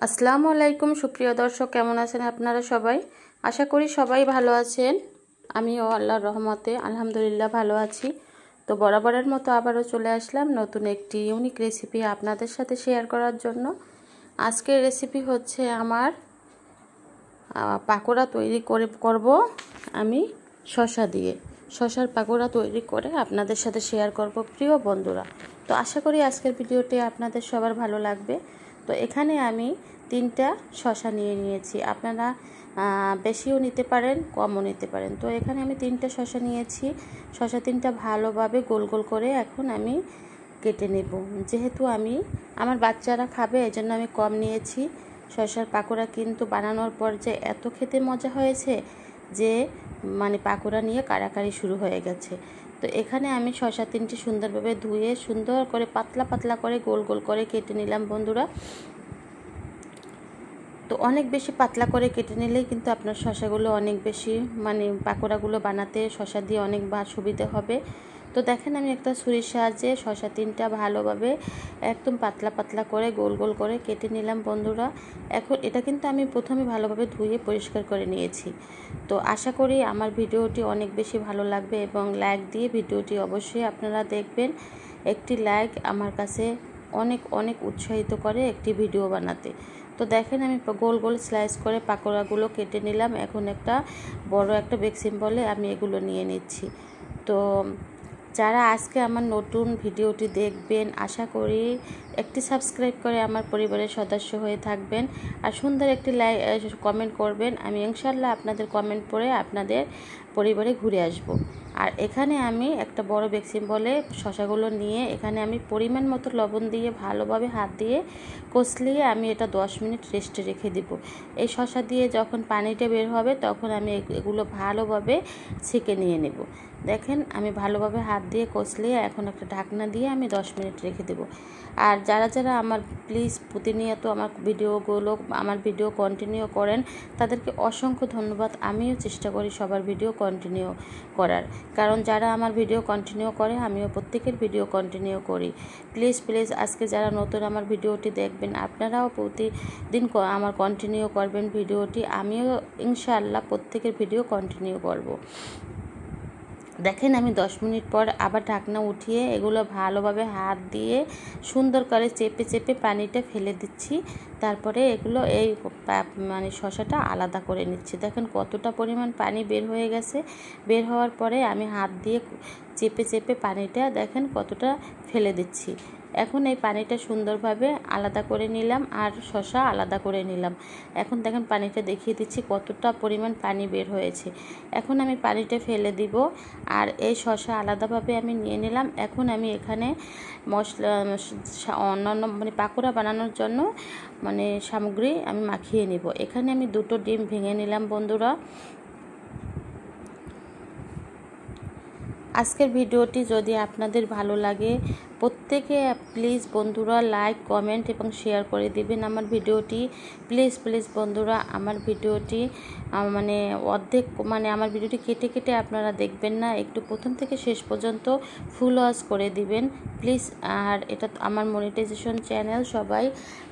আসসালামু আলাইকুম সুপ্রিয় দর্শক, কেমন আছেন আপনারা সবাই? আশা করি সবাই ভালো আছেন। আমিও আল্লাহর রহমতে আলহামদুলিল্লাহ ভালো আছি। তো বরাবরের মতো আবারও চলে আসলাম নতুন একটি ইউনিক রেসিপি আপনাদের সাথে শেয়ার করার জন্য। আজকের রেসিপি হচ্ছে আমার পাকোড়া তৈরি করব আমি শসা দিয়ে। শসার পাকোড়া তৈরি করে আপনাদের সাথে শেয়ার করব প্রিয় বন্ধুরা। তো আশা করি আজকের ভিডিওটি আপনাদের সবার ভালো লাগবে। তো এখানে আমি 3টা শসা নিয়েছি। আপনারা বেশিও নিতে পারেন, কমও নিতে পারেন। তো এখানে আমি 3টা শসা নিয়েছি। শসা 3টা ভালোভাবে গোল গোল করে এখন আমি কেটে নেব। যেহেতু আমার বাচ্চারা খাবে এজন্য আমি কম নিয়েছি। শসার পাকোড়া কিন্তু বানানোর পর যে এত খেতে মজা হয়েছে যে পাকোড়া নিয়ে কাড়াকাড়ি শুরু হয়ে গেছে। তো এখানে আমি শসা 3টি সুন্দরভাবে ধুয়ে সুন্দর করে পাতলা পাতলা করে গোল গোল করে কেটে নিলাম বন্ধুরা। তো অনেক বেশি পাতলা করে কেটে নিলেই কিন্তু আপনার শসাগুলো অনেক বেশি পাকোড়াগুলো বানাতে শসা দিয়ে অনেক সুবিধা হবে। তো দেখেন আমি একটা ছুরির সাহায্যে শসা 3টা ভালোভাবে একদম পাতলা পাতলা করে গোল গোল করে কেটে নিলাম বন্ধুরা। এখন এটা কিন্তু আমি প্রথমে ভালোভাবে ধুয়ে পরিষ্কার করে নিয়েছি। তো আশা করি আমার ভিডিওটি অনেক বেশি ভালো লাগবে এবং লাইক দিয়ে ভিডিওটি অবশ্যই আপনারা দেখবেন। একটি লাইক আমার কাছে অনেক অনেক উৎসাহিত করে একটি ভিডিও বানাতে। তো দেখেন আমি গোল গোল স্লাইস করে পাকোড়াগুলো কেটে নিলাম। এখন একটা বড় একটা বেক্সিম বলে আমি এগুলো নিয়ে নিচ্ছি। তো যারা আজকে আমার নতুন ভিডিওটি দেখবেন আশা করি একটি সাবস্ক্রাইব করে আমার পরিবারের সদস্য হয়ে থাকবেন আর সুন্দর একটি কমেন্ট করবেন। আমি ইনশাআল্লাহ আপনাদের কমেন্ট পড়ে আপনাদের পরিবারে ঘুরে আসব। আর এখানে আমি একটা বড় বেক্সিম বলে শসাগুলো নিয়ে এখানে আমি পরিমাণ মতো লবণ দিয়ে ভালোভাবে হাত দিয়ে কষলিয়ে আমি এটা 10 মিনিট রেস্টে রেখে দিব। এই শসা দিয়ে যখন পানিটা বের হবে তখন আমি এগুলো ভালোভাবে ছেঁকে নিয়ে নেব। দেখেন আমি ভালোভাবে হাত দিয়ে কষলিয়ে এখন একটা ঢাকনা দিয়ে আমি 10 মিনিট রেখে দেব। আর যারা যারা আমার প্লিজ প্রতিনিয়ত আমার ভিডিও কন্টিনিউ করেন তাদেরকে অসংখ্য ধন্যবাদ। আমিও চেষ্টা করি সবার ভিডিও কন্টিনিউ করার, কারণ যারা আমার ভিডিও কন্টিনিউ করে আমিও প্রত্যেকের ভিডিও কন্টিনিউ করি। প্লিজ প্লিজ আজকে যারা নতুন আমার ভিডিওটি দেখবেন আপনারাও প্রতিদিন আমার কন্টিনিউ করবেন ভিডিওটি। আমিও ইনশাআল্লাহ প্রত্যেকের ভিডিও কন্টিনিউ করব। দেখেন আমি 10 মিনিট পর আবার ঢাকনা উঠিয়ে এগুলো ভালোভাবে হাত দিয়ে সুন্দর করে চেপে চেপে পানিটা ফেলে দিচ্ছি। তারপরে এগুলো শসাটা আলাদা করে নিচ্ছি। দেখেন কতটা পরিমাণ পানি বের হয়ে গেছে। বের হওয়ার পরে আমি হাত দিয়ে চেপে চেপে পানিটা দেখেন কতটা ফেলে দিচ্ছি। এখন এই পানিটা সুন্দরভাবে আলাদা করে নিলাম আর শসা আলাদা করে নিলাম। এখন দেখেন পানিটা দেখিয়ে দিচ্ছি কতটা পরিমাণ পানি বের হয়েছে। এখন আমি পানিটা ফেলে দিব আর এই শসা আলাদাভাবে আমি নিয়ে নিলাম। এখন আমি এখানে মশলা অন্যান্য পাকোড়া বানানোর জন্য সামগ্রী আমি মাখিয়ে নিব। এখানে আমি 2টো ডিম ভেঙে নিলাম বন্ধুরা। আজকের ভিডিওটি যদি আপনাদের ভালো লাগে প্রত্যেকে প্লিজ বন্ধুরা লাইক কমেন্ট এবং শেয়ার করে দিবেন আমার ভিডিওটি। প্লিজ প্লিজ বন্ধুরা আমার ভিডিওটি অর্ধেক আমার ভিডিওটি কেটে কেটে আপনারা দেখবেন না, একটু প্রথম থেকে শেষ পর্যন্ত ফুল ওয়াচ করে দিবেন প্লিজ। আর এটা আমার মনিটাইজেশন চ্যানেল, সবাই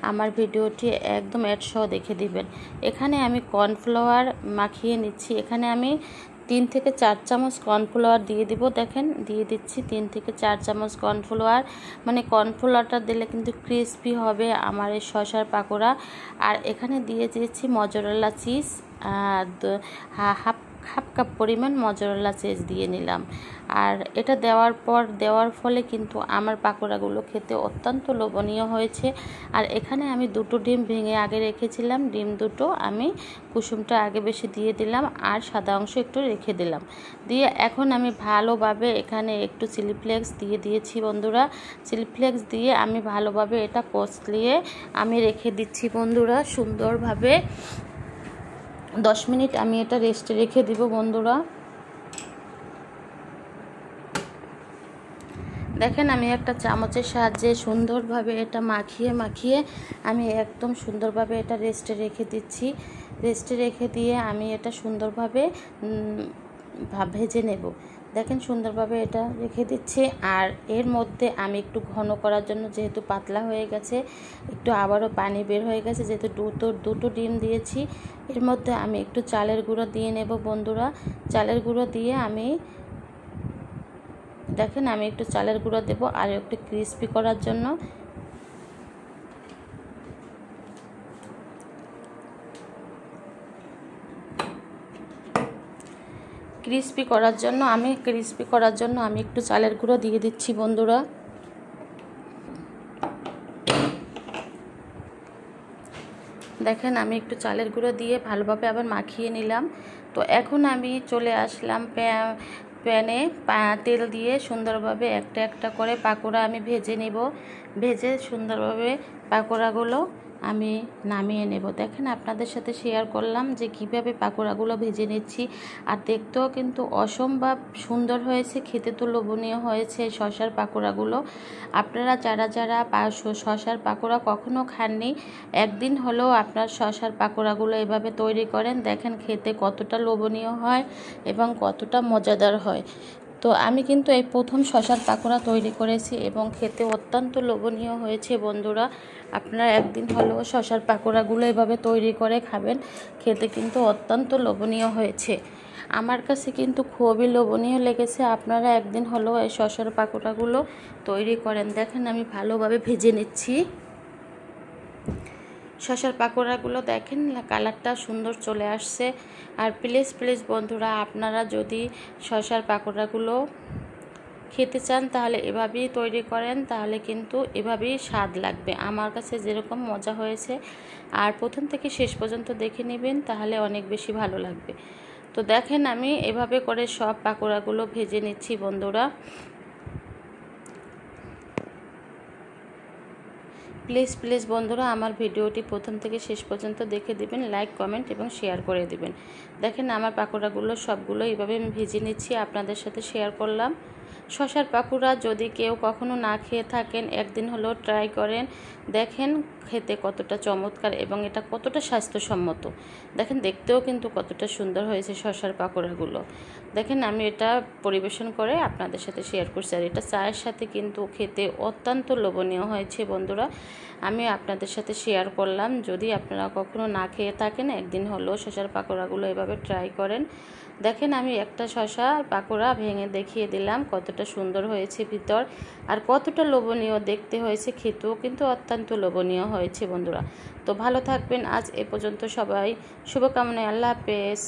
আমার ভিডিওটি একদম অ্যাড সহ দেখে দিবেন। এখানে আমি কর্নফ্লাওয়ার মাখিয়ে নিচ্ছি। এখানে আমি 3 থেকে 4 চামচ কর্নফ্লাওয়ার দিয়ে দিব। দেখেন দিয়ে দিচ্ছি 3 থেকে 4 চামচ কর্নফ্লাওয়ার। কর্নফ্লাওয়ারটা দিলে কিন্তু ক্রিস্পি হবে আমার এই শসার পাকোড়া। আর এখানে দিয়ে দিচ্ছি মজরেলা চিজ, হাফ কাপ পরিমাণ মজরেলা চিজ দিয়ে নিলাম। আর এটা দেওয়ার ফলে কিন্তু আমার পাকোড়াগুলো খেতে অত্যন্ত লোভনীয় হয়েছে। আর এখানে আমি 2টো ডিম ভেঙে আগে রেখেছিলাম, ডিম 2টো আমি কুসুমটা আগে বেশি দিয়ে দিলাম আর সাদা অংশ একটু রেখে দিলাম। দিয়ে এখন আমি ভালোভাবে এখানে একটু চিলি ফ্লেক্স দিয়ে দিয়েছি বন্ধুরা। চিলি ফ্লেক্স দিয়ে আমি ভালোভাবে এটা কষলিয়ে আমি রেখে দিচ্ছি বন্ধুরা। সুন্দরভাবে 10 মিনিট আমি এটা রেস্টে রেখে দিব বন্ধুরা। দেখেন আমি একটা চামচের সাহায্যে সুন্দরভাবে এটা মাখিয়ে আমি একদম সুন্দরভাবে এটা রেস্টে রেখে দিচ্ছি। রেস্টে রেখে দিয়ে আমি এটা সুন্দরভাবে ভেজে নেব। দেখেন সুন্দরভাবে এটা রেখে দিচ্ছি। আর এর মধ্যে আমি একটু ঘন করার জন্য, যেহেতু পাতলা হয়ে গেছে, একটু আবারও পানি বের হয়ে গেছে, যেহেতু দুটো ডিম দিয়েছি, এর মধ্যে আমি একটু চালের গুঁড়ো দিয়ে নেব বন্ধুরা। চালের গুঁড়ো দিয়ে দেখেন আমি একটু চালের গুঁড়ো দেব আর একটু ক্রিস্পি করার জন্য। ক্রিস্পি করার জন্য আমি একটু চালের গুঁড়ো দিয়ে দিচ্ছি বন্ধুরা। দেখেন আমি একটু চালের গুঁড়ো দিয়ে ভালোভাবে আবার মাখিয়ে নিলাম। তো এখন আমি চলে আসলাম প্যানে তেল দিয়ে সুন্দরভাবে একটা একটা করে পাকোড়া আমি ভেজে নেব। ভেজে সুন্দরভাবে পাকোড়াগুলো আমি নামিয়ে নেব। দেখেন আপনাদের সাথে শেয়ার করলাম যে কিভাবে পাকোড়াগুলো ভেজে নিচ্ছি। আর দেখতেও কিন্তু অসম্ভব সুন্দর হয়েছে, খেতে তো লোভনীয় হয়েছে শসার পাকোড়াগুলো। আপনারা যারা শসার পাকোড়া কখনো খাননি, একদিন হলেও আপনার শসার পাকোড়াগুলো এভাবে তৈরি করেন, দেখেন খেতে কতটা লোভনীয় হয় এবং কতটা মজাদার হয়। তো আমি কিন্তু এই প্রথম শসার পাকোড়া তৈরি করেছি এবং খেতে অত্যন্ত লোভনীয় হয়েছে বন্ধুরা। আপনারা একদিন হলেও শসার পাকোড়াগুলো এভাবে তৈরি করে খাবেন, খেতে কিন্তু অত্যন্ত লোভনীয় হয়েছে। আমার কাছে কিন্তু খুবই লোভনীয় লেগেছে। আপনারা একদিন হলেও এই শসার পাকোড়াগুলো তৈরি করেন। দেখেন আমি ভালোভাবে ভেজে নিচ্ছি শসার পাকোড়াগুলো। দেখেন কালারটা সুন্দর চলে আসছে। আর প্লিজ বন্ধুরা, আপনারা যদি শসার পাকোড়াগুলো খেতে চান তাহলে এভাবেই তৈরি করেন, তাহলে কিন্তু এভাবেই স্বাদ লাগবে। আমার কাছে যেরকম মজা হয়েছে, আর প্রথম থেকে শেষ পর্যন্ত দেখে নেবেন, তাহলে অনেক বেশি ভালো লাগবে। তো দেখেন আমি এভাবে করে সব পাকোড়াগুলো ভেজে নিচ্ছি বন্ধুরা। প্লিজ বন্ধুরা, আমার ভিডিওটি প্রথম থেকে শেষ পর্যন্ত দেখে দিবেন, লাইক কমেন্ট এবং শেয়ার করে দিবেন। দেখেন আমার পাকোড়াগুলো সবগুলো এইভাবে আমি ভেজে নিচ্ছি, আপনাদের সাথে শেয়ার করলাম। শসার পাকোড়া যদি কেউ কখনো না খেয়ে থাকেন, একদিন হলেও ট্রাই করেন, দেখেন খেতে কতটা চমৎকার এবং এটা কতটা স্বাস্থ্যসম্মত। দেখেন দেখতেও কিন্তু কতটা সুন্দর হয়েছে শসার পাকোড়াগুলো। দেখেন আমি এটা পরিবেশন করে আপনাদের সাথে শেয়ার করছি। আর এটা চায়ের সাথে কিন্তু খেতে অত্যন্ত লোভনীয় হয়েছে বন্ধুরা। আমি আপনাদের সাথে শেয়ার করলাম, যদি আপনারা কখনো না খেয়ে থাকেন, একদিন হলেও শসার পাকোড়াগুলো এভাবে ট্রাই করেন। দেখেন আমি একটা শসা পাকোড়া ভেঙে দেখিয়ে দিলাম কতটা সুন্দর হয়েছে ভিতর, আর কতটা লোভনীয় দেখতে হয়েছে, খেতেও কিন্তু অত্যন্ত লোভনীয় হয়েছে বন্ধুরা। তো ভালো থাকবেন, আজ এ পর্যন্ত সবাই, শুভকামনায়, আল্লাহ হাফেজ।